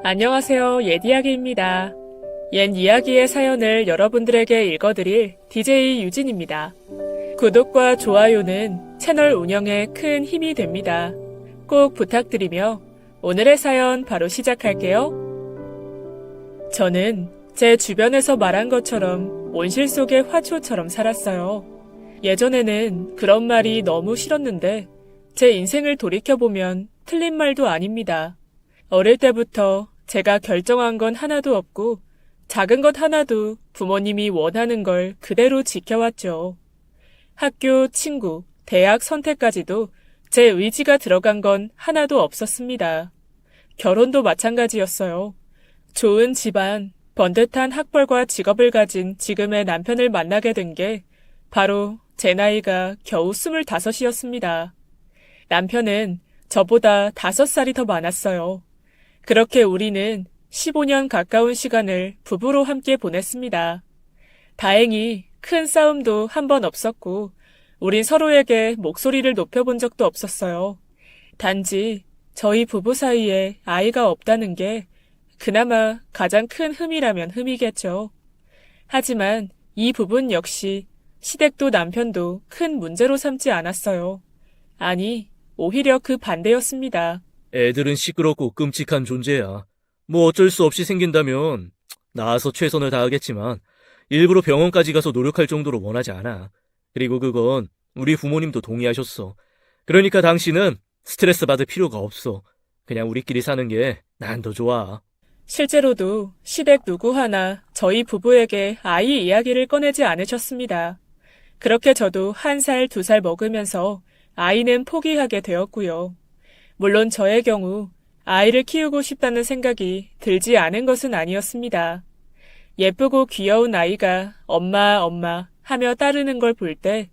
안녕하세요. 옛이야기입니다. 옛 이야기의 사연을 여러분들에게 읽어드릴 DJ 유진입니다. 구독과 좋아요는 채널 운영에 큰 힘이 됩니다. 꼭 부탁드리며 오늘의 사연 바로 시작할게요. 저는 제 주변에서 말한 것처럼 온실 속의 화초처럼 살았어요. 예전에는 그런 말이 너무 싫었는데 제 인생을 돌이켜보면 틀린 말도 아닙니다. 어릴 때부터 제가 결정한 건 하나도 없고 작은 것 하나도 부모님이 원하는 걸 그대로 지켜왔죠. 학교, 친구, 대학 선택까지도 제 의지가 들어간 건 하나도 없었습니다. 결혼도 마찬가지였어요. 좋은 집안, 번듯한 학벌과 직업을 가진 지금의 남편을 만나게 된 게 바로 제 나이가 겨우 25이었습니다. 남편은 저보다 5살이 더 많았어요. 그렇게 우리는 15년 가까운 시간을 부부로 함께 보냈습니다. 다행히 큰 싸움도 한 번 없었고 우린 서로에게 목소리를 높여본 적도 없었어요. 단지 저희 부부 사이에 아이가 없다는 게 그나마 가장 큰 흠이라면 흠이겠죠. 하지만 이 부분 역시 시댁도 남편도 큰 문제로 삼지 않았어요. 아니, 오히려 그 반대였습니다. 애들은 시끄럽고 끔찍한 존재야. 뭐 어쩔 수 없이 생긴다면 나아서 최선을 다하겠지만 일부러 병원까지 가서 노력할 정도로 원하지 않아. 그리고 그건 우리 부모님도 동의하셨어. 그러니까 당신은 스트레스 받을 필요가 없어. 그냥 우리끼리 사는 게 난 더 좋아. 실제로도 시댁 누구 하나 저희 부부에게 아이 이야기를 꺼내지 않으셨습니다. 그렇게 저도 1살, 2살 먹으면서 아이는 포기하게 되었고요. 물론 저의 경우 아이를 키우고 싶다는 생각이 들지 않은 것은 아니었습니다. 예쁘고 귀여운 아이가 엄마, 엄마 하며 따르는 걸 볼 때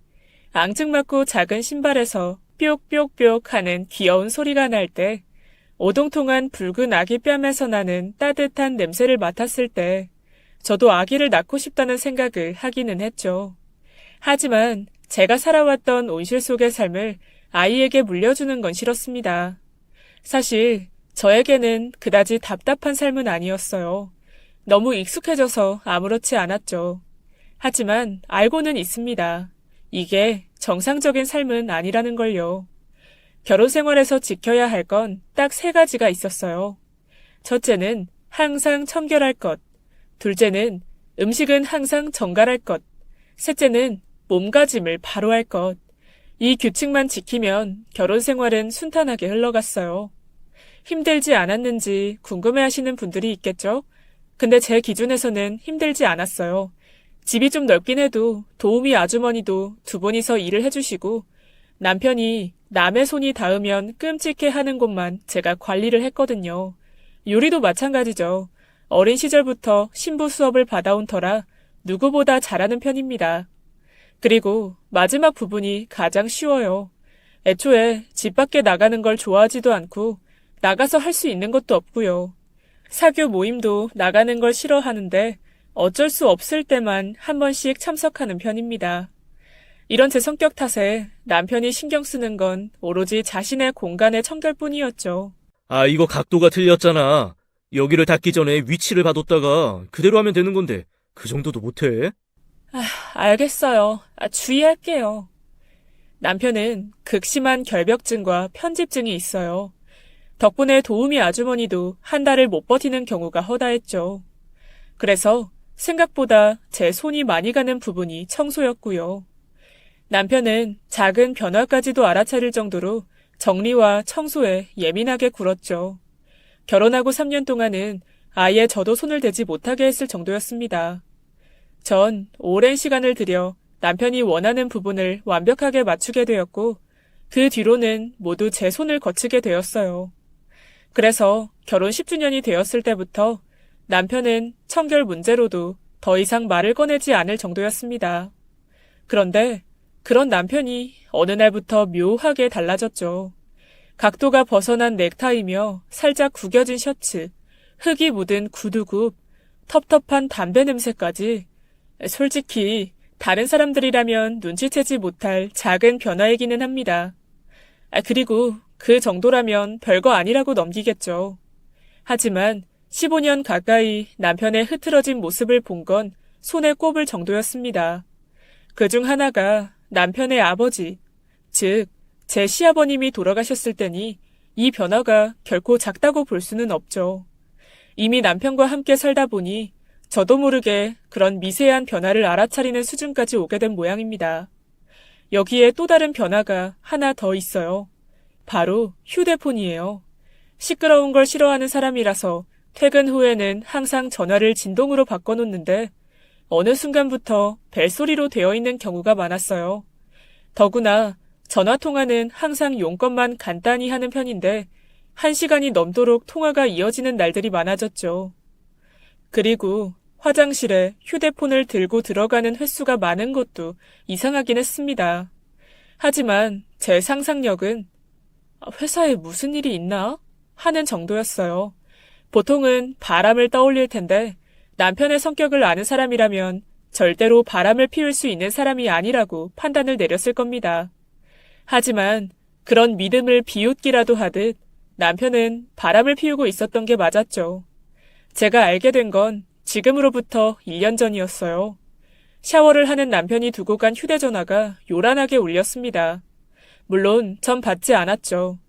앙증맞고 작은 신발에서 뾱뾱뾱 하는 귀여운 소리가 날 때 오동통한 붉은 아기 뺨에서 나는 따뜻한 냄새를 맡았을 때 저도 아기를 낳고 싶다는 생각을 하기는 했죠. 하지만 제가 살아왔던 온실 속의 삶을 아이에게 물려주는 건 싫었습니다. 사실 저에게는 그다지 답답한 삶은 아니었어요. 너무 익숙해져서 아무렇지 않았죠. 하지만 알고는 있습니다. 이게 정상적인 삶은 아니라는 걸요. 결혼 생활에서 지켜야 할 건 딱 3가지가 있었어요. 첫째는 항상 청결할 것, 둘째는 음식은 항상 정갈할 것, 셋째는 몸가짐을 바로 할 것. 이 규칙만 지키면 결혼 생활은 순탄하게 흘러갔어요. 힘들지 않았는지 궁금해하시는 분들이 있겠죠? 근데 제 기준에서는 힘들지 않았어요. 집이 좀 넓긴 해도 도우미 아주머니도 2분이서 일을 해주시고 남편이 남의 손이 닿으면 끔찍해 하는 곳만 제가 관리를 했거든요. 요리도 마찬가지죠. 어린 시절부터 신부 수업을 받아온 터라 누구보다 잘하는 편입니다. 그리고 마지막 부분이 가장 쉬워요. 애초에 집 밖에 나가는 걸 좋아하지도 않고 나가서 할 수 있는 것도 없고요. 사교 모임도 나가는 걸 싫어하는데 어쩔 수 없을 때만 한 번씩 참석하는 편입니다. 이런 제 성격 탓에 남편이 신경 쓰는 건 오로지 자신의 공간의 청결뿐이었죠. 아, 이거 각도가 틀렸잖아. 여기를 닫기 전에 위치를 봐뒀다가 그대로 하면 되는 건데 그 정도도 못해? 알겠어요. 주의할게요. 남편은 극심한 결벽증과 편집증이 있어요. 덕분에 도우미 아주머니도 한 달을 못 버티는 경우가 허다했죠. 그래서 생각보다 제 손이 많이 가는 부분이 청소였고요. 남편은 작은 변화까지도 알아차릴 정도로 정리와 청소에 예민하게 굴었죠. 결혼하고 3년 동안은 아예 저도 손을 대지 못하게 했을 정도였습니다. 전 오랜 시간을 들여 남편이 원하는 부분을 완벽하게 맞추게 되었고 그 뒤로는 모두 제 손을 거치게 되었어요. 그래서 결혼 10주년이 되었을 때부터 남편은 청결 문제로도 더 이상 말을 꺼내지 않을 정도였습니다. 그런데 그런 남편이 어느 날부터 묘하게 달라졌죠. 각도가 벗어난 넥타이며 살짝 구겨진 셔츠, 흙이 묻은 구두굽, 텁텁한 담배 냄새까지 솔직히 다른 사람들이라면 눈치채지 못할 작은 변화이기는 합니다. 그리고 그 정도라면 별거 아니라고 넘기겠죠. 하지만 15년 가까이 남편의 흐트러진 모습을 본 건 손에 꼽을 정도였습니다. 그중 하나가 남편의 아버지, 즉, 제 시아버님이 돌아가셨을 때니 이 변화가 결코 작다고 볼 수는 없죠. 이미 남편과 함께 살다 보니 저도 모르게 그런 미세한 변화를 알아차리는 수준까지 오게 된 모양입니다. 여기에 또 다른 변화가 하나 더 있어요. 바로 휴대폰이에요. 시끄러운 걸 싫어하는 사람이라서 퇴근 후에는 항상 전화를 진동으로 바꿔놓는데 어느 순간부터 벨소리로 되어 있는 경우가 많았어요. 더구나 전화통화는 항상 용건만 간단히 하는 편인데 1시간이 넘도록 통화가 이어지는 날들이 많아졌죠. 그리고 화장실에 휴대폰을 들고 들어가는 횟수가 많은 것도 이상하긴 했습니다. 하지만 제 상상력은 회사에 무슨 일이 있나? 하는 정도였어요. 보통은 바람을 떠올릴 텐데 남편의 성격을 아는 사람이라면 절대로 바람을 피울 수 있는 사람이 아니라고 판단을 내렸을 겁니다. 하지만 그런 믿음을 비웃기라도 하듯 남편은 바람을 피우고 있었던 게 맞았죠. 제가 알게 된 건 지금으로부터 1년 전이었어요. 샤워를 하는 남편이 두고 간 휴대전화가 요란하게 울렸습니다. 물론 전 받지 않았죠.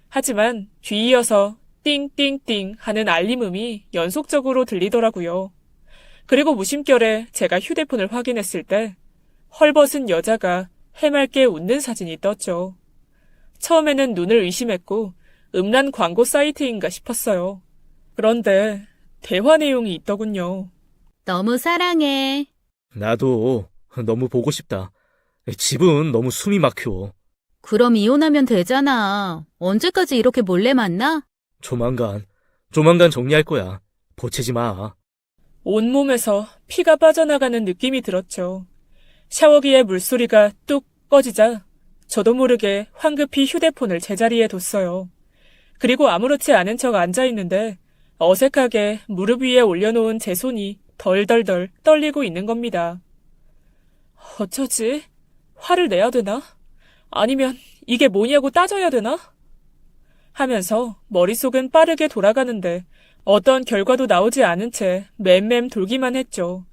하지만 뒤이어서 띵띵띵 하는 알림음이 연속적으로 들리더라고요. 그리고 무심결에 제가 휴대폰을 확인했을 때 헐벗은 여자가 해맑게 웃는 사진이 떴죠. 처음에는 눈을 의심했고 음란 광고 사이트인가 싶었어요. 그런데 대화 내용이 있더군요. 너무 사랑해. 나도 너무 보고 싶다. 집은 너무 숨이 막혀. 그럼 이혼하면 되잖아. 언제까지 이렇게 몰래 만나? 조만간 정리할 거야. 보채지 마. 온몸에서 피가 빠져나가는 느낌이 들었죠. 샤워기의 물소리가 뚝 꺼지자 저도 모르게 황급히 휴대폰을 제자리에 뒀어요. 그리고 아무렇지 않은 척 앉아있는데 어색하게 무릎 위에 올려놓은 제 손이 덜덜덜 떨리고 있는 겁니다. 어쩌지? 화를 내야 되나? 아니면 이게 뭐냐고 따져야 되나? 하면서 머릿속은 빠르게 돌아가는데 어떤 결과도 나오지 않은 채 맴맴 돌기만 했죠.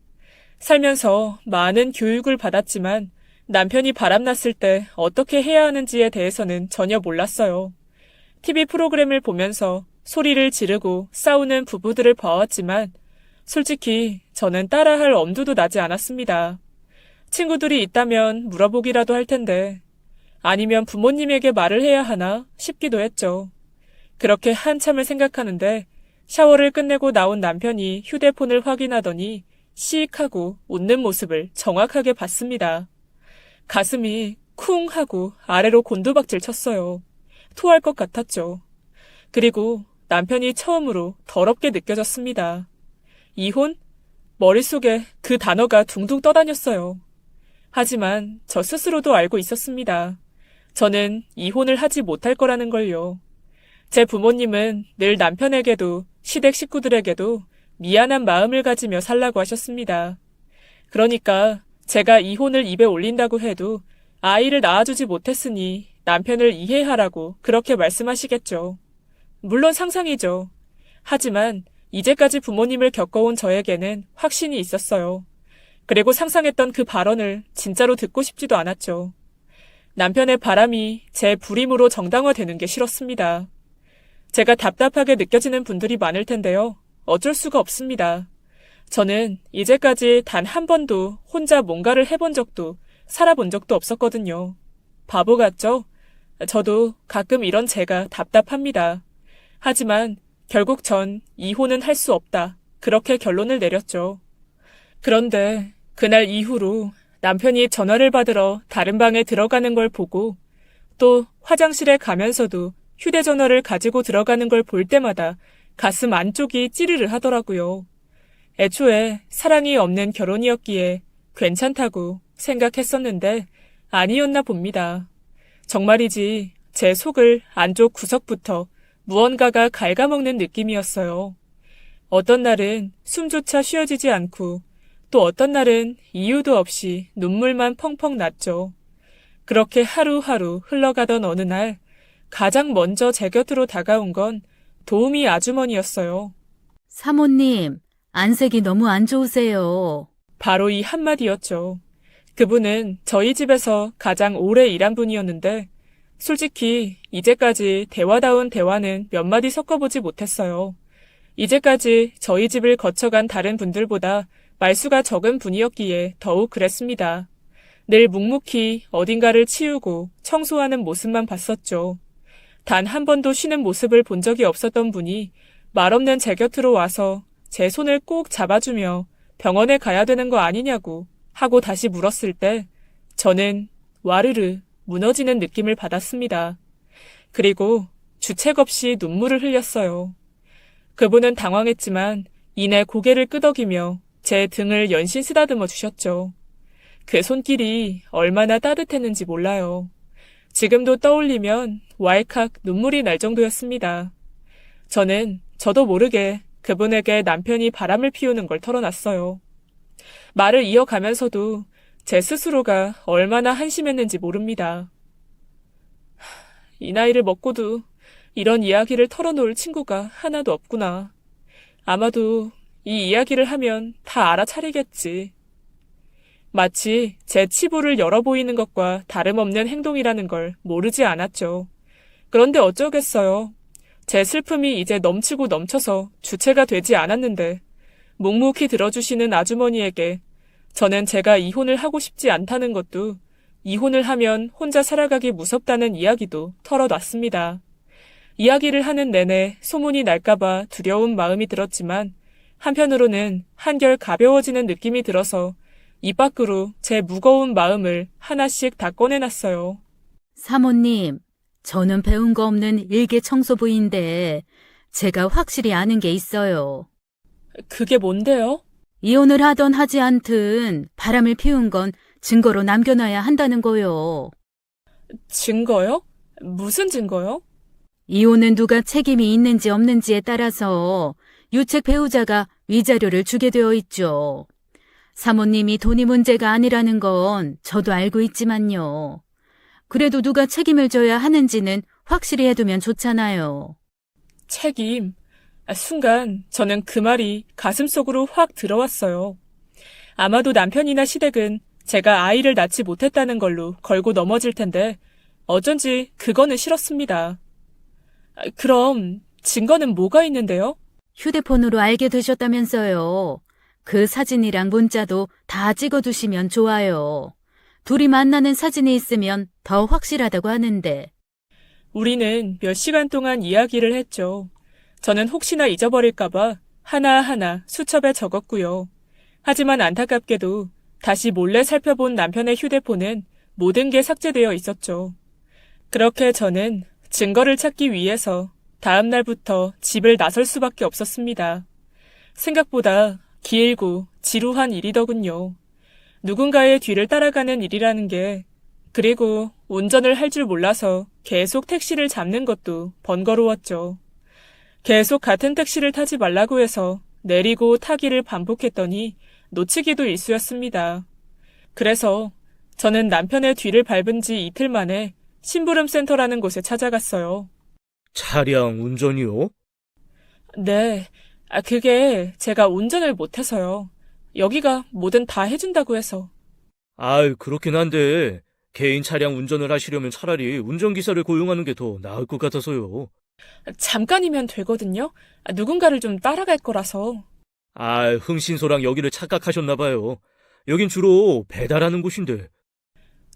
살면서 많은 교육을 받았지만 남편이 바람났을 때 어떻게 해야 하는지에 대해서는 전혀 몰랐어요. TV 프로그램을 보면서 소리를 지르고 싸우는 부부들을 봐왔지만 솔직히 저는 따라할 엄두도 나지 않았습니다. 친구들이 있다면 물어보기라도 할 텐데 아니면 부모님에게 말을 해야 하나 싶기도 했죠. 그렇게 한참을 생각하는데 샤워를 끝내고 나온 남편이 휴대폰을 확인하더니 씩 하고 웃는 모습을 정확하게 봤습니다. 가슴이 쿵 하고 아래로 곤두박질 쳤어요. 토할 것 같았죠. 그리고 남편이 처음으로 더럽게 느껴졌습니다. 이혼? 머릿속에 그 단어가 둥둥 떠다녔어요. 하지만 저 스스로도 알고 있었습니다. 저는 이혼을 하지 못할 거라는 걸요. 제 부모님은 늘 남편에게도 시댁 식구들에게도 미안한 마음을 가지며 살라고 하셨습니다. 그러니까 제가 이혼을 입에 올린다고 해도 아이를 낳아주지 못했으니 남편을 이해하라고 그렇게 말씀하시겠죠. 물론 상상이죠. 하지만 이제까지 부모님을 겪어온 저에게는 확신이 있었어요. 그리고 상상했던 그 발언을 진짜로 듣고 싶지도 않았죠. 남편의 바람이 제 불임으로 정당화되는 게 싫었습니다. 제가 답답하게 느껴지는 분들이 많을 텐데요. 어쩔 수가 없습니다. 저는 이제까지 단 한 번도 혼자 뭔가를 해본 적도 살아본 적도 없었거든요. 바보 같죠? 저도 가끔 이런 제가 답답합니다. 하지만 결국 전 이혼은 할 수 없다. 그렇게 결론을 내렸죠. 그런데 그날 이후로 남편이 전화를 받으러 다른 방에 들어가는 걸 보고 또 화장실에 가면서도 휴대전화를 가지고 들어가는 걸 볼 때마다 가슴 안쪽이 찌르르 하더라고요. 애초에 사랑이 없는 결혼이었기에 괜찮다고 생각했었는데 아니었나 봅니다. 정말이지 제 속을 안쪽 구석부터 무언가가 갉아먹는 느낌이었어요. 어떤 날은 숨조차 쉬어지지 않고 또 어떤 날은 이유도 없이 눈물만 펑펑 났죠. 그렇게 하루하루 흘러가던 어느 날 가장 먼저 제 곁으로 다가온 건 도우미 아주머니였어요. 사모님, 안색이 너무 안 좋으세요. 바로 이 한마디였죠. 그분은 저희 집에서 가장 오래 일한 분이었는데 솔직히 이제까지 대화다운 대화는 몇 마디 섞어보지 못했어요. 이제까지 저희 집을 거쳐간 다른 분들보다 말수가 적은 분이었기에 더욱 그랬습니다. 늘 묵묵히 어딘가를 치우고 청소하는 모습만 봤었죠. 단 한 번도 쉬는 모습을 본 적이 없었던 분이 말없는 제 곁으로 와서 제 손을 꼭 잡아주며 병원에 가야 되는 거 아니냐고 하고 다시 물었을 때 저는 와르르 무너지는 느낌을 받았습니다. 그리고 주책 없이 눈물을 흘렸어요. 그분은 당황했지만 이내 고개를 끄덕이며 제 등을 연신 쓰다듬어 주셨죠. 그 손길이 얼마나 따뜻했는지 몰라요. 지금도 떠올리면 왈칵 눈물이 날 정도였습니다. 저는 저도 모르게 그분에게 남편이 바람을 피우는 걸 털어놨어요. 말을 이어가면서도 제 스스로가 얼마나 한심했는지 모릅니다. 이 나이를 먹고도 이런 이야기를 털어놓을 친구가 하나도 없구나. 아마도 이 이야기를 하면 다 알아차리겠지. 마치 제 치부를 열어 보이는 것과 다름없는 행동이라는 걸 모르지 않았죠. 그런데 어쩌겠어요. 제 슬픔이 이제 넘치고 넘쳐서 주체가 되지 않았는데 묵묵히 들어주시는 아주머니에게 저는 제가 이혼을 하고 싶지 않다는 것도 이혼을 하면 혼자 살아가기 무섭다는 이야기도 털어놨습니다. 이야기를 하는 내내 소문이 날까봐 두려운 마음이 들었지만 한편으로는 한결 가벼워지는 느낌이 들어서 입 밖으로 제 무거운 마음을 하나씩 다 꺼내놨어요. 사모님, 저는 배운 거 없는 일개 청소부인데 제가 확실히 아는 게 있어요. 그게 뭔데요? 이혼을 하던 하지 않든 바람을 피운 건 증거로 남겨놔야 한다는 거요. 증거요? 무슨 증거요? 이혼은 누가 책임이 있는지 없는지에 따라서 유책 배우자가 위자료를 주게 되어 있죠. 사모님이 돈이 문제가 아니라는 건 저도 알고 있지만요. 그래도 누가 책임을 져야 하는지는 확실히 해두면 좋잖아요. 책임. 순간 저는 그 말이 가슴속으로 확 들어왔어요. 아마도 남편이나 시댁은 제가 아이를 낳지 못했다는 걸로 걸고 넘어질 텐데 어쩐지 그거는 싫었습니다. 그럼 증거는 뭐가 있는데요? 휴대폰으로 알게 되셨다면서요. 그 사진이랑 문자도 다 찍어두시면 좋아요. 둘이 만나는 사진이 있으면 더 확실하다고 하는데. 우리는 몇 시간 동안 이야기를 했죠. 저는 혹시나 잊어버릴까봐 하나하나 수첩에 적었고요. 하지만 안타깝게도 다시 몰래 살펴본 남편의 휴대폰은 모든 게 삭제되어 있었죠. 그렇게 저는 증거를 찾기 위해서 다음 날부터 집을 나설 수밖에 없었습니다. 생각보다 길고 지루한 일이더군요. 누군가의 뒤를 따라가는 일이라는 게, 그리고 운전을 할 줄 몰라서 계속 택시를 잡는 것도 번거로웠죠. 계속 같은 택시를 타지 말라고 해서 내리고 타기를 반복했더니 놓치기도 일쑤였습니다. 그래서 저는 남편의 뒤를 밟은 지 이틀 만에 심부름센터라는 곳에 찾아갔어요. 차량 운전이요? 네, 그게 제가 운전을 못해서요. 여기가 뭐든 다 해준다고 해서. 아유, 그렇긴 한데 개인 차량 운전을 하시려면 차라리 운전기사를 고용하는 게 더 나을 것 같아서요. 잠깐이면 되거든요. 누군가를 좀 따라갈 거라서. 아, 흥신소랑 여기를 착각하셨나 봐요. 여긴 주로 배달하는 곳인데.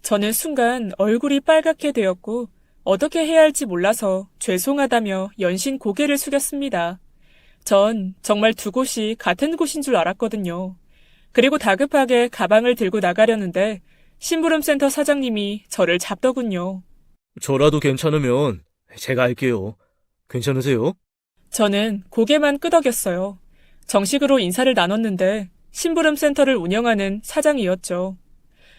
저는 순간 얼굴이 빨갛게 되었고 어떻게 해야 할지 몰라서 죄송하다며 연신 고개를 숙였습니다. 전 정말 두 곳이 같은 곳인 줄 알았거든요. 그리고 다급하게 가방을 들고 나가려는데 심부름센터 사장님이 저를 잡더군요. 저라도 괜찮으면 제가 할게요. 괜찮으세요? 저는 고개만 끄덕였어요. 정식으로 인사를 나눴는데 심부름센터를 운영하는 사장이었죠.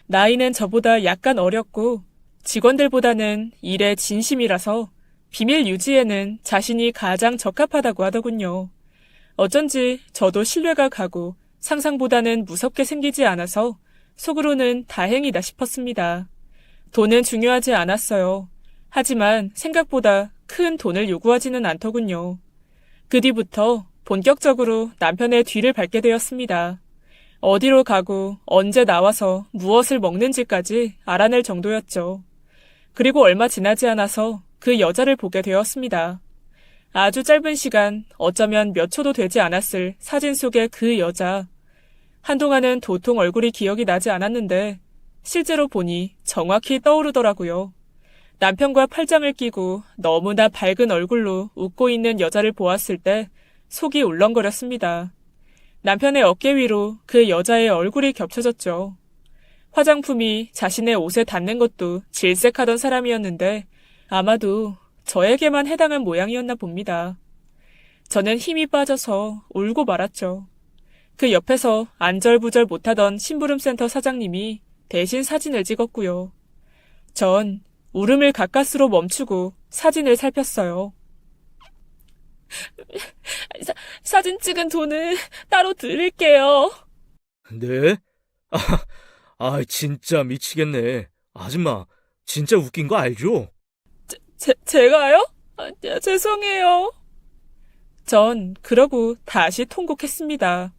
나이는 저보다 약간 어렸고 직원들보다는 일에 진심이라서 비밀 유지에는 자신이 가장 적합하다고 하더군요. 어쩐지 저도 신뢰가 가고 상상보다는 무섭게 생기지 않아서 속으로는 다행이다 싶었습니다. 돈은 중요하지 않았어요. 하지만 생각보다 큰 돈을 요구하지는 않더군요. 그 뒤부터 본격적으로 남편의 뒤를 밟게 되었습니다. 어디로 가고 언제 나와서 무엇을 먹는지까지 알아낼 정도였죠. 그리고 얼마 지나지 않아서 그 여자를 보게 되었습니다. 아주 짧은 시간, 어쩌면 몇 초도 되지 않았을 사진 속의 그 여자. 한동안은 도통 얼굴이 기억이 나지 않았는데 실제로 보니 정확히 떠오르더라고요. 남편과 팔짱을 끼고 너무나 밝은 얼굴로 웃고 있는 여자를 보았을 때 속이 울렁거렸습니다. 남편의 어깨 위로 그 여자의 얼굴이 겹쳐졌죠. 화장품이 자신의 옷에 닿는 것도 질색하던 사람이었는데 아마도 저에게만 해당한 모양이었나 봅니다. 저는 힘이 빠져서 울고 말았죠. 그 옆에서 안절부절 못하던 심부름센터 사장님이 대신 사진을 찍었고요. 전 울음을 가까스로 멈추고 사진을 살폈어요. 사진 찍은 돈은 따로 드릴게요. 네? 진짜 미치겠네. 아줌마, 진짜 웃긴 거 알죠? 제가요? 죄송해요. 전 그러고 다시 통곡했습니다.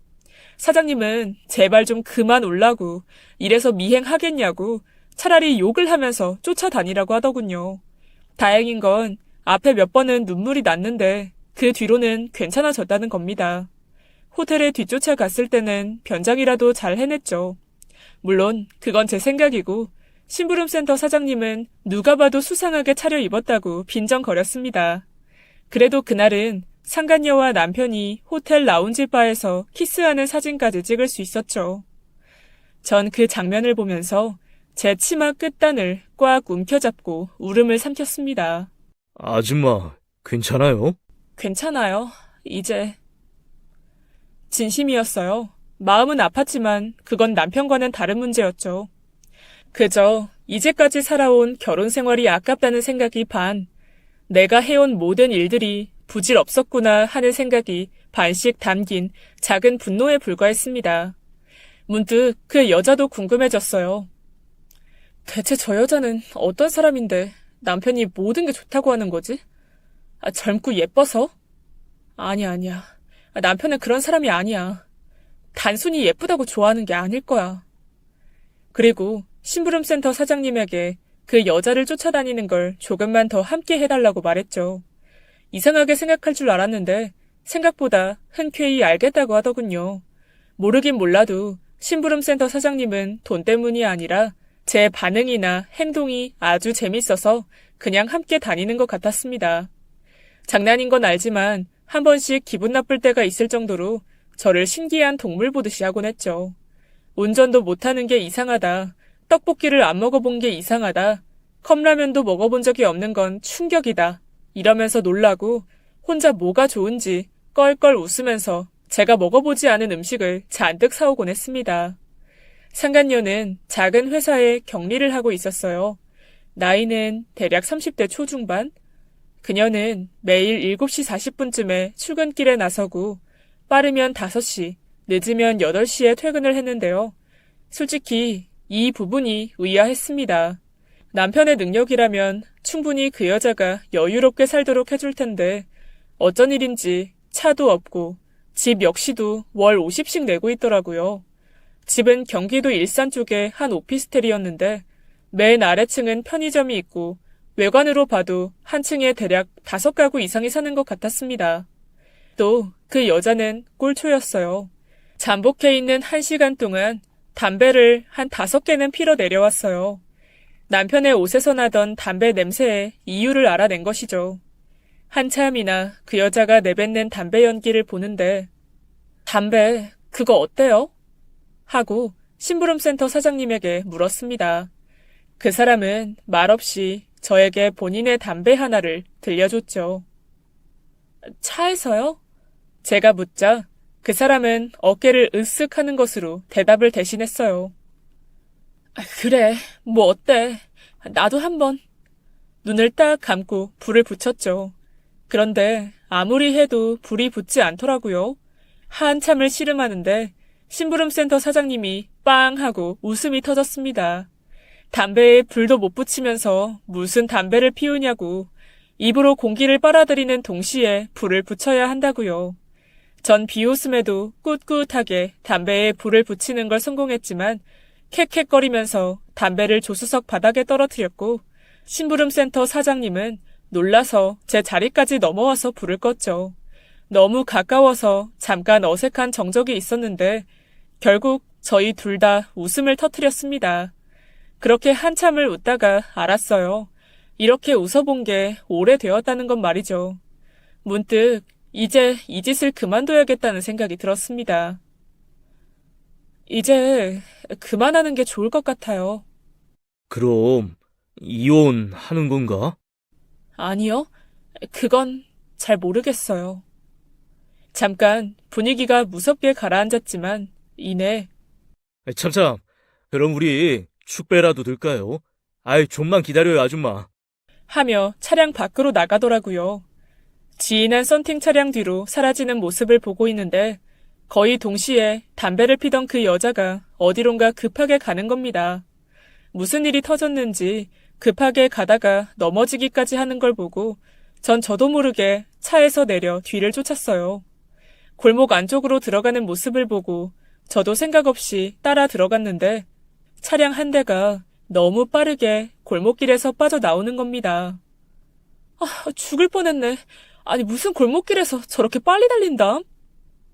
사장님은 제발 좀 그만 울라고, 이래서 미행하겠냐고 차라리 욕을 하면서 쫓아다니라고 하더군요. 다행인 건 앞에 몇 번은 눈물이 났는데 그 뒤로는 괜찮아졌다는 겁니다. 호텔에 뒤쫓아 갔을 때는 변장이라도 잘 해냈죠. 물론 그건 제 생각이고 심부름센터 사장님은 누가 봐도 수상하게 차려입었다고 빈정거렸습니다. 그래도 그날은 상간녀와 남편이 호텔 라운지 바에서 키스하는 사진까지 찍을 수 있었죠. 전 그 장면을 보면서 제 치마 끝단을 꽉 움켜잡고 울음을 삼켰습니다. 아줌마, 괜찮아요? 괜찮아요. 이제. 진심이었어요. 마음은 아팠지만 그건 남편과는 다른 문제였죠. 그저 이제까지 살아온 결혼 생활이 아깝다는 생각이 반, 내가 해온 모든 일들이 부질없었구나 하는 생각이 반씩 담긴 작은 분노에 불과했습니다. 문득 그 여자도 궁금해졌어요. 대체 저 여자는 어떤 사람인데 남편이 모든 게 좋다고 하는 거지? 젊고 예뻐서? 아니야. 남편은 그런 사람이 아니야. 단순히 예쁘다고 좋아하는 게 아닐 거야. 그리고 심부름센터 사장님에게 그 여자를 쫓아다니는 걸 조금만 더 함께 해달라고 말했죠. 이상하게 생각할 줄 알았는데 생각보다 흔쾌히 알겠다고 하더군요. 모르긴 몰라도 심부름센터 사장님은 돈 때문이 아니라 제 반응이나 행동이 아주 재밌어서 그냥 함께 다니는 것 같았습니다. 장난인 건 알지만 한 번씩 기분 나쁠 때가 있을 정도로 저를 신기한 동물 보듯이 하곤 했죠. 운전도 못하는 게 이상하다. 떡볶이를 안 먹어본 게 이상하다. 컵라면도 먹어본 적이 없는 건 충격이다. 이러면서 놀라고 혼자 뭐가 좋은지 껄껄 웃으면서 제가 먹어보지 않은 음식을 잔뜩 사오곤 했습니다. 상간녀는 작은 회사에 격리를 하고 있었어요. 나이는 대략 30대 초중반. 그녀는 매일 7시 40분쯤에 출근길에 나서고 빠르면 5시, 늦으면 8시에 퇴근을 했는데요. 솔직히 이 부분이 의아했습니다. 남편의 능력이라면 충분히 그 여자가 여유롭게 살도록 해줄 텐데 어쩐 일인지 차도 없고 집 역시도 월 50씩 내고 있더라고요. 집은 경기도 일산 쪽의 한 오피스텔이었는데 맨 아래층은 편의점이 있고 외관으로 봐도 한 층에 대략 5가구 이상이 사는 것 같았습니다. 또 그 여자는 꼴초였어요. 잠복해 있는 1시간 동안 담배를 한 5개는 피러 내려왔어요. 남편의 옷에서 나던 담배 냄새에 이유를 알아낸 것이죠. 한참이나 그 여자가 내뱉는 담배 연기를 보는데 담배 그거 어때요? 하고 심부름센터 사장님에게 물었습니다. 그 사람은 말없이 저에게 본인의 담배 하나를 들려줬죠. 차에서요? 제가 묻자 그 사람은 어깨를 으쓱 하는 것으로 대답을 대신했어요. 그래, 뭐 어때? 나도 한번. 눈을 딱 감고 불을 붙였죠. 그런데 아무리 해도 불이 붙지 않더라고요. 한참을 씨름하는데 심부름센터 사장님이 빵 하고 웃음이 터졌습니다. 담배에 불도 못 붙이면서 무슨 담배를 피우냐고 입으로 공기를 빨아들이는 동시에 불을 붙여야 한다고요. 전 비웃음에도 꿋꿋하게 담배에 불을 붙이는 걸 성공했지만 캑캑거리면서 담배를 조수석 바닥에 떨어뜨렸고 심부름센터 사장님은 놀라서 제 자리까지 넘어와서 불을 껐죠. 너무 가까워서 잠깐 어색한 정적이 있었는데 결국 저희 둘 다 웃음을 터뜨렸습니다. 그렇게 한참을 웃다가 알았어요. 이렇게 웃어본 게 오래되었다는 건 말이죠. 문득 이제 이 짓을 그만둬야겠다는 생각이 들었습니다. 이제 그만하는 게 좋을 것 같아요. 그럼 이혼하는 건가? 아니요. 그건 잘 모르겠어요. 잠깐 분위기가 무섭게 가라앉았지만 이내 참참, 그럼 우리 축배라도 들까요? 아이, 좀만 기다려요, 아줌마. 하며 차량 밖으로 나가더라고요. 지인한 썬팅 차량 뒤로 사라지는 모습을 보고 있는데 거의 동시에 담배를 피던 그 여자가 어디론가 급하게 가는 겁니다. 무슨 일이 터졌는지 급하게 가다가 넘어지기까지 하는 걸 보고 전 저도 모르게 차에서 내려 뒤를 쫓았어요. 골목 안쪽으로 들어가는 모습을 보고 저도 생각 없이 따라 들어갔는데 차량 한 대가 너무 빠르게 골목길에서 빠져나오는 겁니다. 죽을 뻔했네. 아니 무슨 골목길에서 저렇게 빨리 달린다?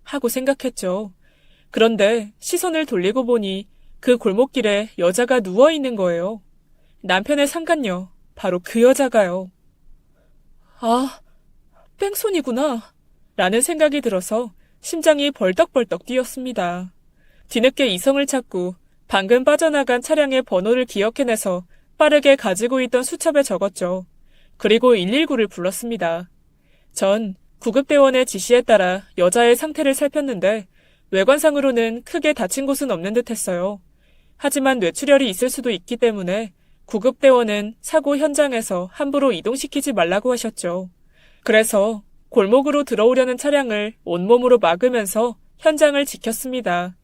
하고 생각했죠. 그런데 시선을 돌리고 보니 그 골목길에 여자가 누워있는 거예요. 남편의 상간녀, 바로 그 여자가요. 아, 뺑소니구나. 라는 생각이 들어서 심장이 벌떡벌떡 뛰었습니다. 뒤늦게 이성을 찾고 방금 빠져나간 차량의 번호를 기억해내서 빠르게 가지고 있던 수첩에 적었죠. 그리고 119를 불렀습니다. 전 구급대원의 지시에 따라 여자의 상태를 살폈는데 외관상으로는 크게 다친 곳은 없는 듯했어요. 하지만 뇌출혈이 있을 수도 있기 때문에 구급대원은 사고 현장에서 함부로 이동시키지 말라고 하셨죠. 그래서 골목으로 들어오려는 차량을 온몸으로 막으면서 현장을 지켰습니다.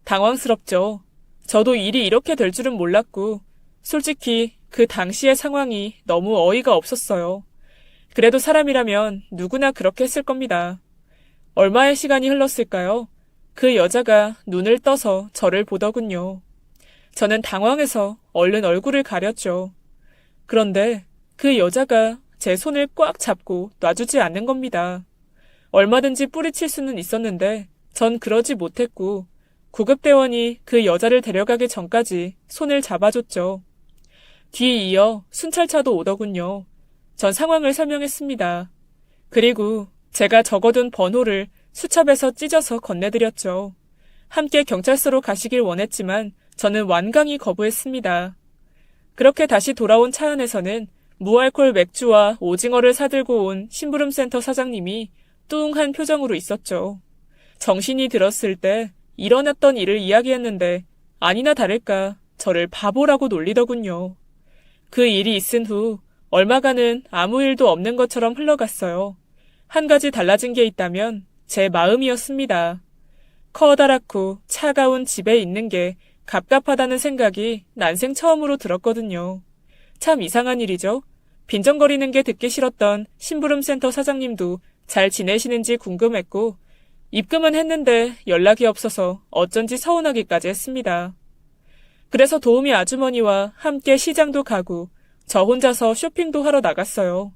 당황스럽죠. 저도 일이 이렇게 될 줄은 몰랐고 솔직히 그 당시의 상황이 너무 어이가 없었어요. 그래도 사람이라면 누구나 그렇게 했을 겁니다. 얼마의 시간이 흘렀을까요? 그 여자가 눈을 떠서 저를 보더군요. 저는 당황해서 얼른 얼굴을 가렸죠. 그런데 그 여자가 제 손을 꽉 잡고 놔주지 않는 겁니다. 얼마든지 뿌리칠 수는 있었는데 전 그러지 못했고 구급대원이 그 여자를 데려가기 전까지 손을 잡아줬죠. 뒤에 이어 순찰차도 오더군요. 전 상황을 설명했습니다. 그리고 제가 적어둔 번호를 수첩에서 찢어서 건네드렸죠. 함께 경찰서로 가시길 원했지만 저는 완강히 거부했습니다. 그렇게 다시 돌아온 차 안에서는 무알콜 맥주와 오징어를 사들고 온 심부름센터 사장님이 뚱한 표정으로 있었죠. 정신이 들었을 때 일어났던 일을 이야기했는데 아니나 다를까 저를 바보라고 놀리더군요. 그 일이 있은 후 얼마간은 아무 일도 없는 것처럼 흘러갔어요. 한 가지 달라진 게 있다면 제 마음이었습니다. 커다랗고 차가운 집에 있는 게 갑갑하다는 생각이 난생 처음으로 들었거든요. 참 이상한 일이죠. 빈정거리는 게 듣기 싫었던 심부름센터 사장님도 잘 지내시는지 궁금했고 입금은 했는데 연락이 없어서 어쩐지 서운하기까지 했습니다. 그래서 도우미 아주머니와 함께 시장도 가고 저 혼자서 쇼핑도 하러 나갔어요.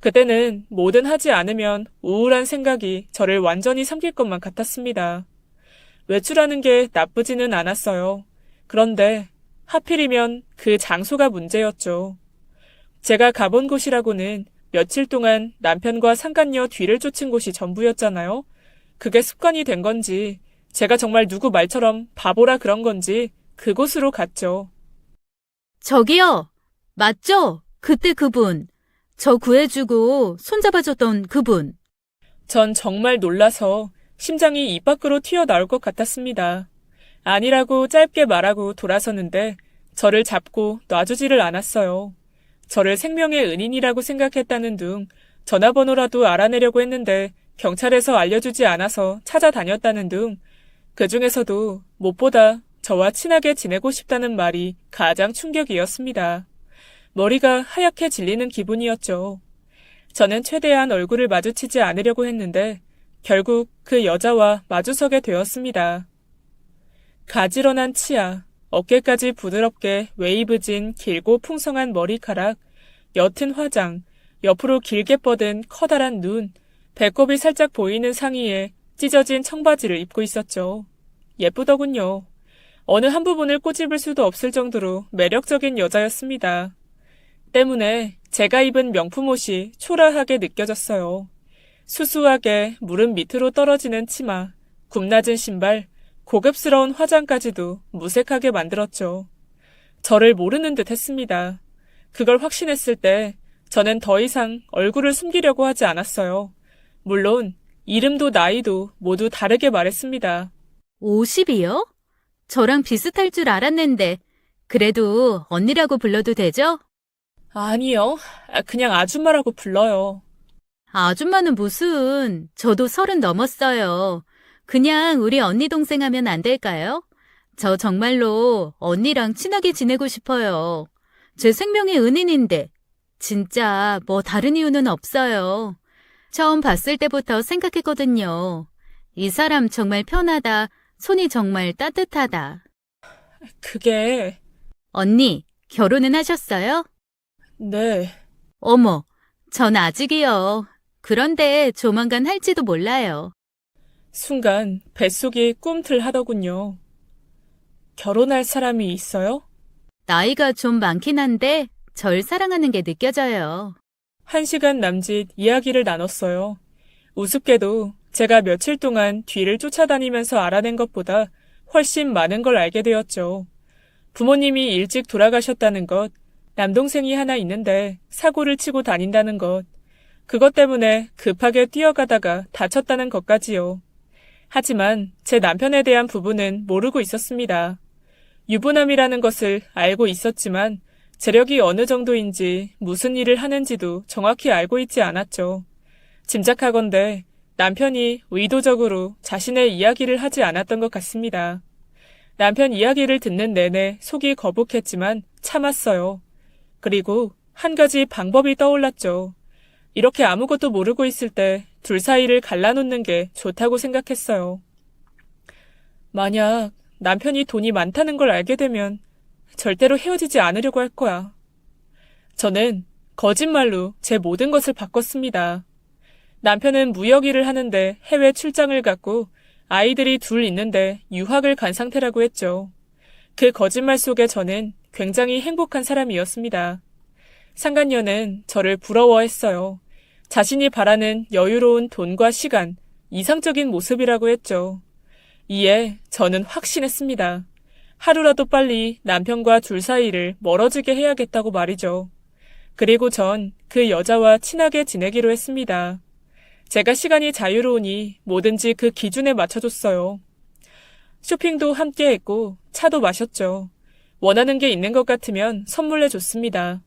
그때는 뭐든 하지 않으면 우울한 생각이 저를 완전히 삼킬 것만 같았습니다. 외출하는 게 나쁘지는 않았어요. 그런데 하필이면 그 장소가 문제였죠. 제가 가본 곳이라고는 며칠 동안 남편과 상간녀 뒤를 쫓은 곳이 전부였잖아요. 그게 습관이 된 건지 제가 정말 누구 말처럼 바보라 그런 건지 그곳으로 갔죠. 저기요, 맞죠? 그때 그분. 저 구해주고 손잡아줬던 그분. 전 정말 놀라서 심장이 입 밖으로 튀어나올 것 같았습니다. 아니라고 짧게 말하고 돌아서는데 저를 잡고 놔주지를 않았어요. 저를 생명의 은인이라고 생각했다는 둥 전화번호라도 알아내려고 했는데 경찰에서 알려주지 않아서 찾아다녔다는 둥 그 중에서도 무엇보다 저와 친하게 지내고 싶다는 말이 가장 충격이었습니다. 머리가 하얗게 질리는 기분이었죠. 저는 최대한 얼굴을 마주치지 않으려고 했는데 결국 그 여자와 마주서게 되었습니다. 가지런한 치아, 어깨까지 부드럽게 웨이브진 길고 풍성한 머리카락, 옅은 화장, 옆으로 길게 뻗은 커다란 눈, 배꼽이 살짝 보이는 상의에 찢어진 청바지를 입고 있었죠. 예쁘더군요. 어느 한 부분을 꼬집을 수도 없을 정도로 매력적인 여자였습니다. 때문에 제가 입은 명품 옷이 초라하게 느껴졌어요. 수수하게 무릎 밑으로 떨어지는 치마, 굽낮은 신발, 고급스러운 화장까지도 무색하게 만들었죠. 저를 모르는 듯 했습니다. 그걸 확신했을 때 저는 더 이상 얼굴을 숨기려고 하지 않았어요. 물론 이름도 나이도 모두 다르게 말했습니다. 50이요? 저랑 비슷할 줄 알았는데 그래도 언니라고 불러도 되죠? 아니요, 그냥 아줌마라고 불러요. 아줌마는 무슨, 저도 30 넘었어요. 그냥 우리 언니 동생 하면 안 될까요? 저 정말로 언니랑 친하게 지내고 싶어요. 제 생명의 은인인데 진짜 뭐 다른 이유는 없어요. 처음 봤을 때부터 생각했거든요. 이 사람 정말 편하다. 손이 정말 따뜻하다. 그게... 언니, 결혼은 하셨어요? 네, 어머, 전 아직이요. 그런데 조만간 할지도 몰라요. 순간 뱃속이 꿈틀하더군요. 결혼할 사람이 있어요? 나이가 좀 많긴 한데 절 사랑하는 게 느껴져요. 1시간 남짓 이야기를 나눴어요. 우습게도 제가 며칠 동안 뒤를 쫓아다니면서 알아낸 것보다 훨씬 많은 걸 알게 되었죠. 부모님이 일찍 돌아가셨다는 것, 남동생이 하나 있는데 사고를 치고 다닌다는 것, 그것 때문에 급하게 뛰어가다가 다쳤다는 것까지요. 하지만 제 남편에 대한 부분은 모르고 있었습니다. 유부남이라는 것을 알고 있었지만 재력이 어느 정도인지 무슨 일을 하는지도 정확히 알고 있지 않았죠. 짐작하건대 남편이 의도적으로 자신의 이야기를 하지 않았던 것 같습니다. 남편 이야기를 듣는 내내 속이 거북했지만 참았어요. 그리고 한 가지 방법이 떠올랐죠. 이렇게 아무것도 모르고 있을 때 둘 사이를 갈라놓는 게 좋다고 생각했어요. 만약 남편이 돈이 많다는 걸 알게 되면 절대로 헤어지지 않으려고 할 거야. 저는 거짓말로 제 모든 것을 바꿨습니다. 남편은 무역 일을 하는데 해외 출장을 갔고 아이들이 둘 있는데 유학을 간 상태라고 했죠. 그 거짓말 속에 저는 굉장히 행복한 사람이었습니다. 상간녀는 저를 부러워했어요. 자신이 바라는 여유로운 돈과 시간, 이상적인 모습이라고 했죠. 이에 저는 확신했습니다. 하루라도 빨리 남편과 둘 사이를 멀어지게 해야겠다고 말이죠. 그리고 전 그 여자와 친하게 지내기로 했습니다. 제가 시간이 자유로우니 뭐든지 그 기준에 맞춰줬어요. 쇼핑도 함께 했고 차도 마셨죠. 원하는 게 있는 것 같으면 선물해줬습니다.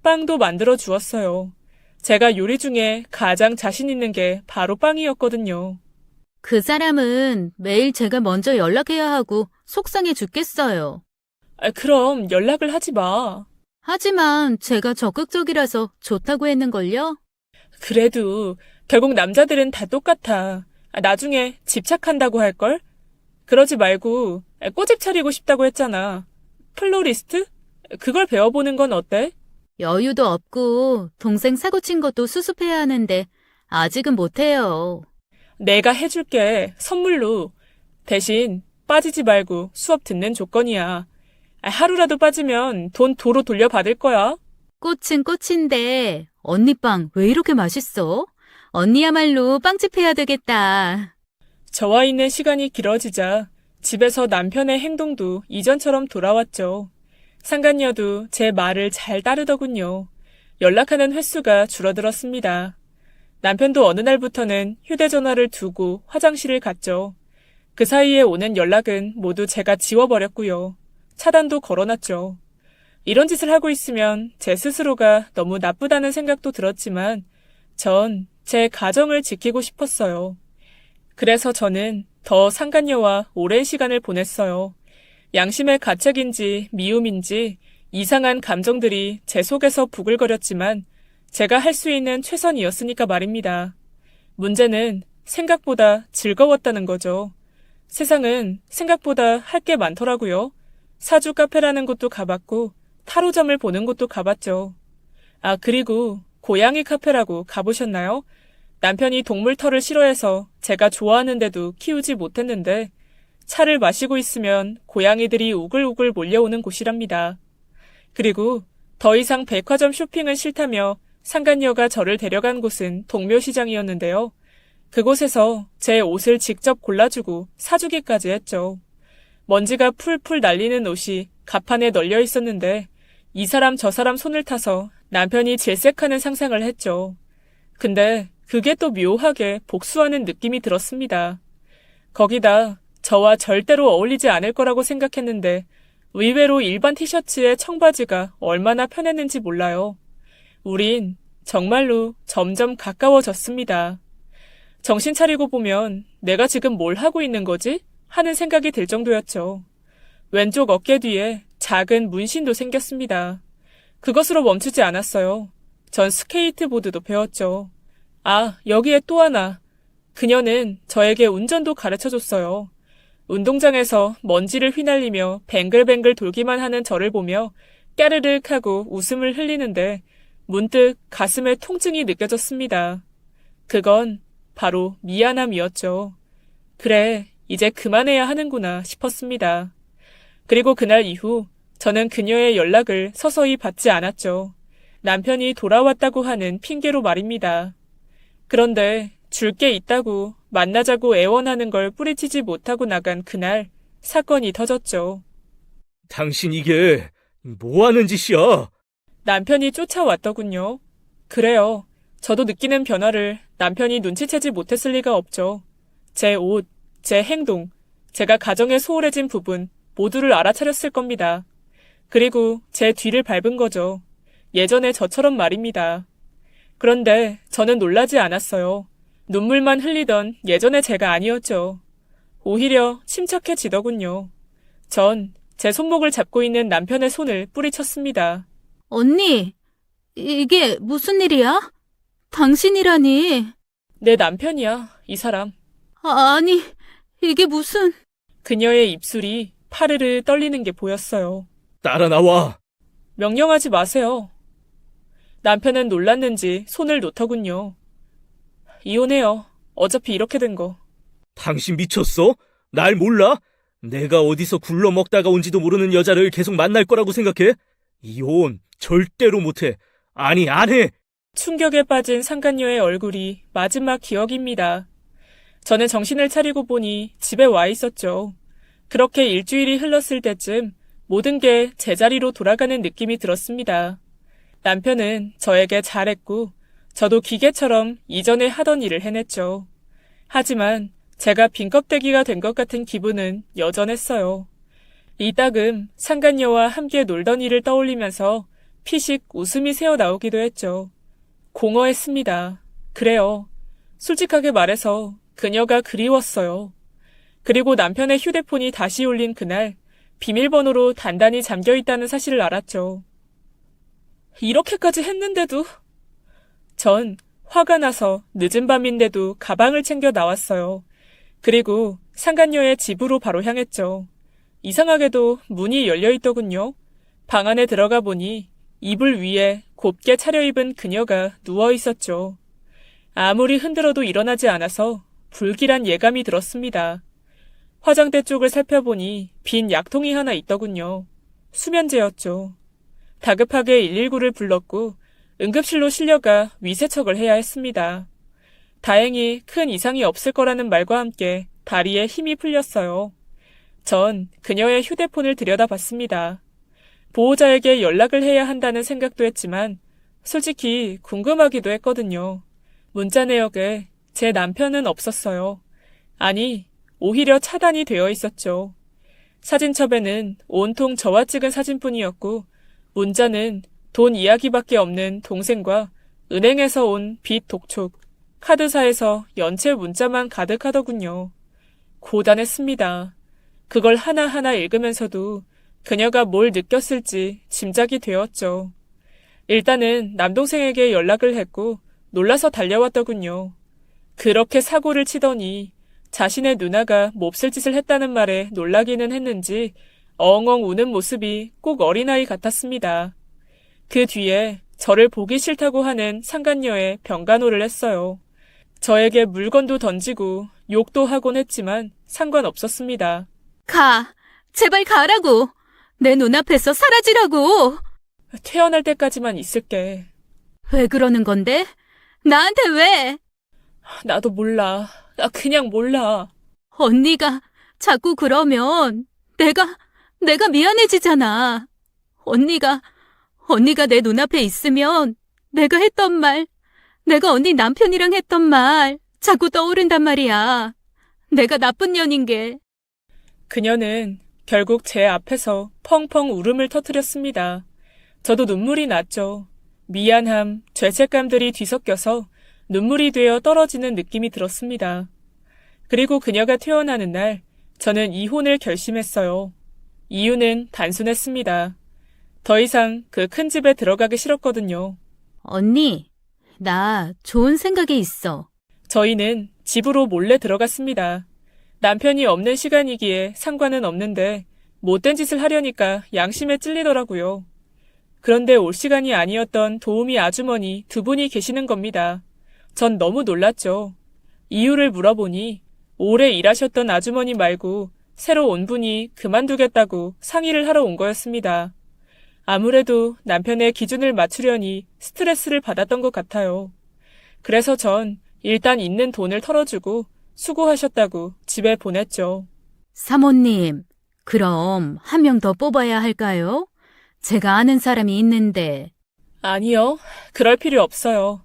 빵도 만들어 주었어요. 제가 요리 중에 가장 자신 있는 게 바로 빵이었거든요. 그 사람은 매일 제가 먼저 연락해야 하고 속상해 죽겠어요. 그럼 연락을 하지 마. 하지만 제가 적극적이라서 좋다고 했는걸요? 그래도 결국 남자들은 다 똑같아. 나중에 집착한다고 할걸? 그러지 말고 꼬집 차리고 싶다고 했잖아. 플로리스트? 그걸 배워보는 건 어때? 여유도 없고 동생 사고 친 것도 수습해야 하는데 아직은 못해요. 내가 해줄게. 선물로. 대신 빠지지 말고 수업 듣는 조건이야. 하루라도 빠지면 돈 도로 돌려받을 거야. 꽃은 꽃인데 언니 빵 왜 이렇게 맛있어? 언니야말로 빵집 해야 되겠다. 저와 있는 시간이 길어지자 집에서 남편의 행동도 이전처럼 돌아왔죠. 상간녀도 제 말을 잘 따르더군요. 연락하는 횟수가 줄어들었습니다. 남편도 어느 날부터는 휴대전화를 두고 화장실을 갔죠. 그 사이에 오는 연락은 모두 제가 지워버렸고요. 차단도 걸어놨죠. 이런 짓을 하고 있으면 제 스스로가 너무 나쁘다는 생각도 들었지만 전 제 가정을 지키고 싶었어요. 그래서 저는 더 상간녀와 오랜 시간을 보냈어요. 양심의 가책인지 미움인지 이상한 감정들이 제 속에서 부글거렸지만 제가 할 수 있는 최선이었으니까 말입니다. 문제는 생각보다 즐거웠다는 거죠. 세상은 생각보다 할 게 많더라고요. 사주 카페라는 곳도 가봤고 타로점을 보는 곳도 가봤죠. 아, 그리고 고양이 카페라고 가보셨나요? 남편이 동물 털을 싫어해서 제가 좋아하는데도 키우지 못했는데 차를 마시고 있으면 고양이들이 우글우글 몰려오는 곳이랍니다. 그리고 더 이상 백화점 쇼핑은 싫다며 상간녀가 저를 데려간 곳은 동묘시장이었는데요. 그곳에서 제 옷을 직접 골라주고 사주기까지 했죠. 먼지가 풀풀 날리는 옷이 가판에 널려 있었는데 이 사람 저 사람 손을 타서 남편이 질색하는 상상을 했죠. 근데 그게 또 묘하게 복수하는 느낌이 들었습니다. 거기다 저와 절대로 어울리지 않을 거라고 생각했는데 의외로 일반 티셔츠에 청바지가 얼마나 편했는지 몰라요. 우린 정말로 점점 가까워졌습니다. 정신 차리고 보면 내가 지금 뭘 하고 있는 거지? 하는 생각이 들 정도였죠. 왼쪽 어깨 뒤에 작은 문신도 생겼습니다. 그것으로 멈추지 않았어요. 전 스케이트보드도 배웠죠. 아, 여기에 또 하나. 그녀는 저에게 운전도 가르쳐줬어요. 운동장에서 먼지를 휘날리며 뱅글뱅글 돌기만 하는 저를 보며 까르륵 하고 웃음을 흘리는데 문득 가슴에 통증이 느껴졌습니다. 그건 바로 미안함이었죠. 그래, 이제 그만해야 하는구나 싶었습니다. 그리고 그날 이후 저는 그녀의 연락을 서서히 받지 않았죠. 남편이 돌아왔다고 하는 핑계로 말입니다. 그런데 줄 게 있다고 만나자고 애원하는 걸 뿌리치지 못하고 나간 그날 사건이 터졌죠. 당신 이게 뭐 하는 짓이야? 남편이 쫓아왔더군요. 그래요. 저도 느끼는 변화를 남편이 눈치채지 못했을 리가 없죠. 제 옷, 제 행동, 제가 가정에 소홀해진 부분 모두를 알아차렸을 겁니다. 그리고 제 뒤를 밟은 거죠. 예전에 저처럼 말입니다. 그런데 저는 놀라지 않았어요. 눈물만 흘리던 예전의 제가 아니었죠. 오히려 침착해지더군요. 전 제 손목을 잡고 있는 남편의 손을 뿌리쳤습니다. 언니, 이게 무슨 일이야? 당신이라니. 내 남편이야, 이 사람. 아니, 이게 무슨... 그녀의 입술이 파르르 떨리는 게 보였어요. 따라 나와. 명령하지 마세요. 남편은 놀랐는지 손을 놓더군요. 이혼해요. 어차피 이렇게 된 거. 당신 미쳤어? 날 몰라? 내가 어디서 굴러먹다가 온지도 모르는 여자를 계속 만날 거라고 생각해? 이혼 절대로 못해. 아니, 안 해. 충격에 빠진 상간녀의 얼굴이 마지막 기억입니다. 저는 정신을 차리고 보니 집에 와 있었죠. 그렇게 일주일이 흘렀을 때쯤 모든 게 제자리로 돌아가는 느낌이 들었습니다. 남편은 저에게 잘했고 저도 기계처럼 이전에 하던 일을 해냈죠. 하지만 제가 빈껍데기가 된 것 같은 기분은 여전했어요. 이따금 상간녀와 함께 놀던 일을 떠올리면서 피식 웃음이 새어나오기도 했죠. 공허했습니다. 그래요. 솔직하게 말해서 그녀가 그리웠어요. 그리고 남편의 휴대폰이 다시 울린 그날 비밀번호로 단단히 잠겨있다는 사실을 알았죠. 이렇게까지 했는데도 전 화가 나서 늦은 밤인데도 가방을 챙겨 나왔어요. 그리고 상간녀의 집으로 바로 향했죠. 이상하게도 문이 열려있더군요. 방 안에 들어가 보니 이불 위에 곱게 차려입은 그녀가 누워있었죠. 아무리 흔들어도 일어나지 않아서 불길한 예감이 들었습니다. 화장대 쪽을 살펴보니 빈 약통이 하나 있더군요. 수면제였죠. 다급하게 119를 불렀고 응급실로 실려가 위세척을 해야 했습니다. 다행히 큰 이상이 없을 거라는 말과 함께 다리에 힘이 풀렸어요. 전 그녀의 휴대폰을 들여다봤습니다. 보호자에게 연락을 해야 한다는 생각도 했지만 솔직히 궁금하기도 했거든요. 문자 내역에 제 남편은 없었어요. 아니, 오히려 차단이 되어 있었죠. 사진첩에는 온통 저와 찍은 사진뿐이었고 문자는 돈 이야기밖에 없는 동생과 은행에서 온 빚 독촉, 카드사에서 연체 문자만 가득하더군요. 고단했습니다. 그걸 하나하나 읽으면서도 그녀가 뭘 느꼈을지 짐작이 되었죠. 일단은 남동생에게 연락을 했고 놀라서 달려왔더군요. 그렇게 사고를 치더니 자신의 누나가 몹쓸 짓을 했다는 말에 놀라기는 했는지 엉엉 우는 모습이 꼭 어린아이 같았습니다. 그 뒤에 저를 보기 싫다고 하는 상간녀에 병간호를 했어요. 저에게 물건도 던지고 욕도 하곤 했지만 상관없었습니다. 가! 제발 가라고! 내 눈앞에서 사라지라고! 태어날 때까지만 있을게. 왜 그러는 건데? 나한테 왜? 나도 몰라. 나 그냥 몰라. 언니가 자꾸 그러면 내가 미안해지잖아. 언니가 내 눈앞에 있으면 내가 했던 말, 내가 언니 남편이랑 했던 말 자꾸 떠오른단 말이야. 내가 나쁜 년인 게. 그녀는 결국 제 앞에서 펑펑 울음을 터뜨렸습니다. 저도 눈물이 났죠. 미안함, 죄책감들이 뒤섞여서 눈물이 되어 떨어지는 느낌이 들었습니다. 그리고 그녀가 퇴원하는 날, 저는 이혼을 결심했어요. 이유는 단순했습니다. 더 이상 그 큰 집에 들어가기 싫었거든요. 언니, 나 좋은 생각이 있어. 저희는 집으로 몰래 들어갔습니다. 남편이 없는 시간이기에 상관은 없는데 못된 짓을 하려니까 양심에 찔리더라고요. 그런데 올 시간이 아니었던 도우미 아주머니 두 분이 계시는 겁니다. 전 너무 놀랐죠. 이유를 물어보니 오래 일하셨던 아주머니 말고 새로 온 분이 그만두겠다고 상의를 하러 온 거였습니다. 아무래도 남편의 기준을 맞추려니 스트레스를 받았던 것 같아요. 그래서 전 일단 있는 돈을 털어주고 수고하셨다고 집에 보냈죠. 사모님, 그럼 한 명 더 뽑아야 할까요? 제가 아는 사람이 있는데. 아니요, 그럴 필요 없어요.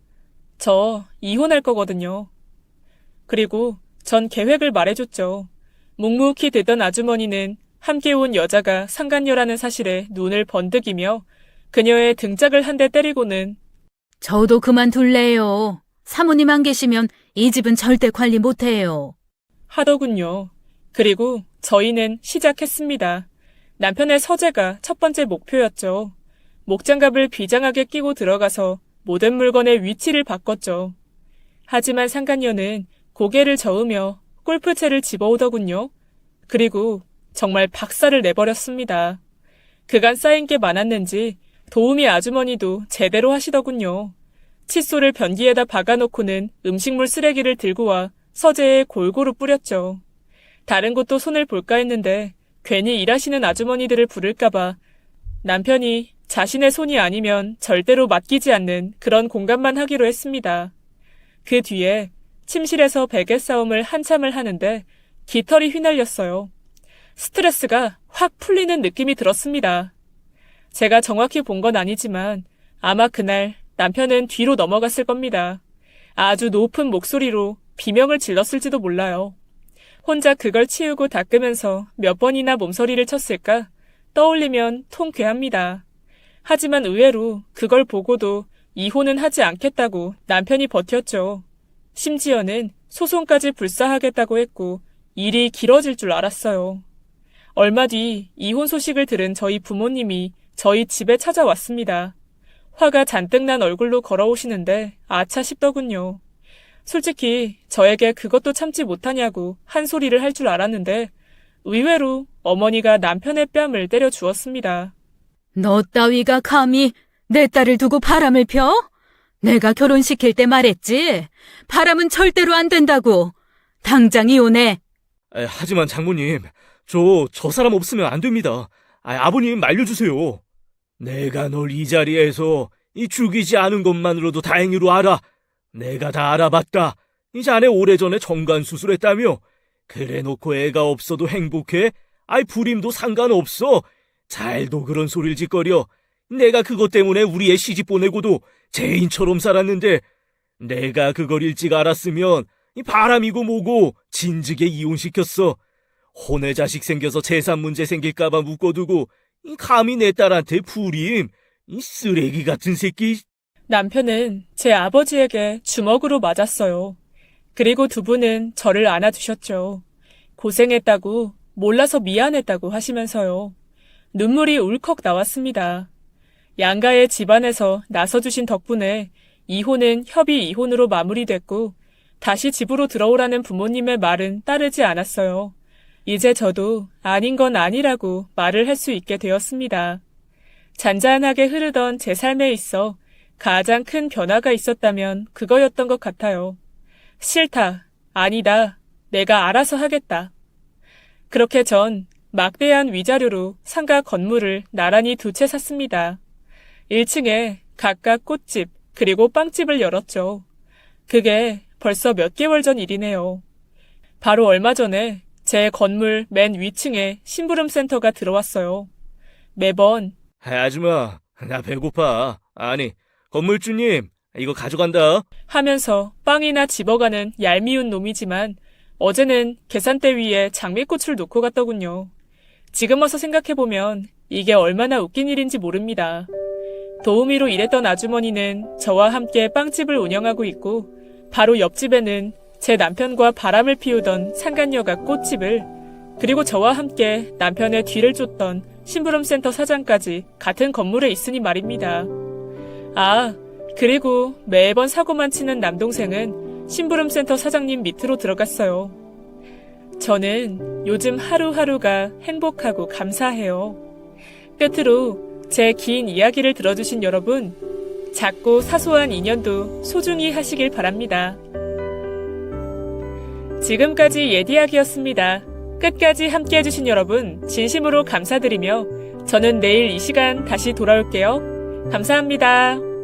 저 이혼할 거거든요. 그리고 전 계획을 말해줬죠. 묵묵히 듣던 아주머니는 함께 온 여자가 상간녀라는 사실에 눈을 번득이며 그녀의 등짝을 한 대 때리고는 저도 그만둘래요. 사모님 안 계시면 이 집은 절대 관리 못해요. 하더군요. 그리고 저희는 시작했습니다. 남편의 서재가 첫 번째 목표였죠. 목장갑을 비장하게 끼고 들어가서 모든 물건의 위치를 바꿨죠. 하지만 상간녀는 고개를 저으며 골프채를 집어오더군요. 그리고 정말 박살을 내버렸습니다. 그간 쌓인 게 많았는지 도우미 아주머니도 제대로 하시더군요. 칫솔을 변기에다 박아놓고는 음식물 쓰레기를 들고 와 서재에 골고루 뿌렸죠. 다른 곳도 손을 볼까 했는데 괜히 일하시는 아주머니들을 부를까봐 남편이 자신의 손이 아니면 절대로 맡기지 않는 그런 공간만 하기로 했습니다. 그 뒤에 침실에서 베개 싸움을 한참을 하는데 깃털이 휘날렸어요. 스트레스가 확 풀리는 느낌이 들었습니다. 제가 정확히 본 건 아니지만 아마 그날 남편은 뒤로 넘어갔을 겁니다. 아주 높은 목소리로 비명을 질렀을지도 몰라요. 혼자 그걸 치우고 닦으면서 몇 번이나 몸서리를 쳤을까 떠올리면 통쾌합니다. 하지만 의외로 그걸 보고도 이혼은 하지 않겠다고 남편이 버텼죠. 심지어는 소송까지 불사하겠다고 했고 일이 길어질 줄 알았어요. 얼마 뒤 이혼 소식을 들은 저희 부모님이 저희 집에 찾아왔습니다. 화가 잔뜩 난 얼굴로 걸어오시는데 아차 싶더군요. 솔직히 저에게 그것도 참지 못하냐고 한 소리를 할 줄 알았는데 의외로 어머니가 남편의 뺨을 때려 주었습니다. 너 따위가 감히 내 딸을 두고 바람을 펴? 내가 결혼시킬 때 말했지. 바람은 절대로 안 된다고. 당장 이혼해. 하지만 장모님, 저 사람 없으면 안 됩니다. 아버님 말려주세요. 내가 널 이 자리에서 죽이지 않은 것만으로도 다행으로 알아. 내가 다 알아봤다. 이 자네 오래전에 정관 수술했다며. 그래 놓고 애가 없어도 행복해? 불임도 상관없어. 잘도 그런 소리를 짓거려. 내가 그것 때문에 우리 애 시집 보내고도 죄인처럼 살았는데 내가 그걸 일찍 알았으면 바람이고 뭐고 진즉에 이혼시켰어. 혼외 자식 생겨서 재산 문제 생길까봐 묶어두고 감히 내 딸한테 불임. 이 쓰레기 같은 새끼. 남편은 제 아버지에게 주먹으로 맞았어요. 그리고 두 분은 저를 안아주셨죠. 고생했다고, 몰라서 미안했다고 하시면서요. 눈물이 울컥 나왔습니다. 양가의 집안에서 나서주신 덕분에 이혼은 협의 이혼으로 마무리됐고 다시 집으로 들어오라는 부모님의 말은 따르지 않았어요. 이제 저도 아닌 건 아니라고 말을 할 수 있게 되었습니다. 잔잔하게 흐르던 제 삶에 있어 가장 큰 변화가 있었다면 그거였던 것 같아요. 싫다, 아니다, 내가 알아서 하겠다. 그렇게 전 막대한 위자료로 상가 건물을 나란히 2채 샀습니다. 1층에 각각 꽃집 그리고 빵집을 열었죠. 그게 벌써 몇 개월 전 일이네요. 바로 얼마 전에 제 건물 맨 위층에 심부름센터가 들어왔어요. 매번 아줌마, 나 배고파. 아니, 건물주님, 이거 가져간다. 하면서 빵이나 집어가는 얄미운 놈이지만 어제는 계산대 위에 장미꽃을 놓고 갔더군요. 지금 와서 생각해보면 이게 얼마나 웃긴 일인지 모릅니다. 도우미로 일했던 아주머니는 저와 함께 빵집을 운영하고 있고 바로 옆집에는 제 남편과 바람을 피우던 상간녀가 꽃집을, 그리고 저와 함께 남편의 뒤를 쫓던 심부름센터 사장까지 같은 건물에 있으니 말입니다. 아, 그리고 매번 사고만 치는 남동생은 심부름센터 사장님 밑으로 들어갔어요. 저는 요즘 하루하루가 행복하고 감사해요. 끝으로 제 긴 이야기를 들어주신 여러분, 작고 사소한 인연도 소중히 하시길 바랍니다. 지금까지 예디약이었습니다. 끝까지 함께 해주신 여러분 진심으로 감사드리며 저는 내일 이 시간 다시 돌아올게요. 감사합니다.